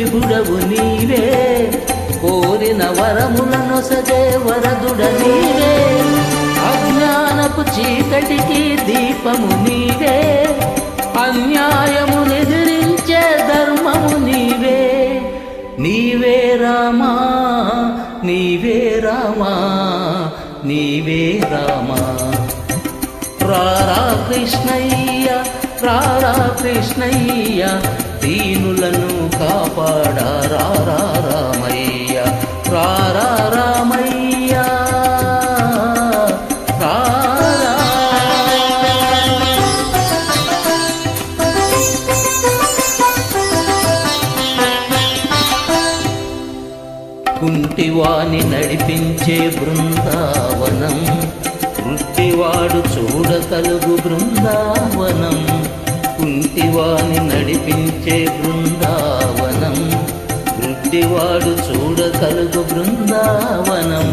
విభుడవు నీవే, కోరిన వరములనొసగే వరదుడ నీవే, అజ్ఞానపు చీకటికి దీపము నీవే, అన్యాయమునెదిరించే ధర్మము నీవే. నీవే రామా, నీవే రామా, నీవే రామా. రారా కృష్ణయ్య, రారా కృష్ణయ్య, దీనులను కాపాడా రారా రామయ్య, రారా రామయ్య, రారా. కుంటివాని నడిపించే బృందావనం, గుడ్డివాడు చూడకలుగు బృందావనం, కుంటివాని నడిపించే బృందావనం, గుడ్డివాడు చూడకలుగు బృందావనం.